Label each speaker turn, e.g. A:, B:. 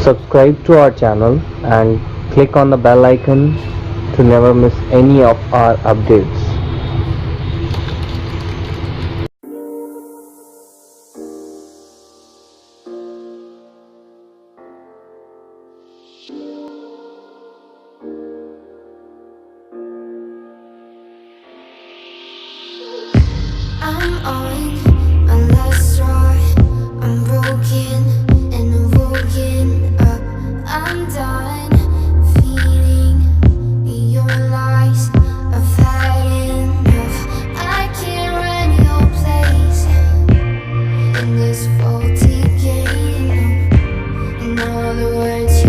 A: Subscribe to our channel and click on the bell icon to never miss any of our updates.
B: I'm on my last straw. I'm broken and woken up. I'm done feeling your lies. I've had enough. I can't run your place in this faulty game. In all the words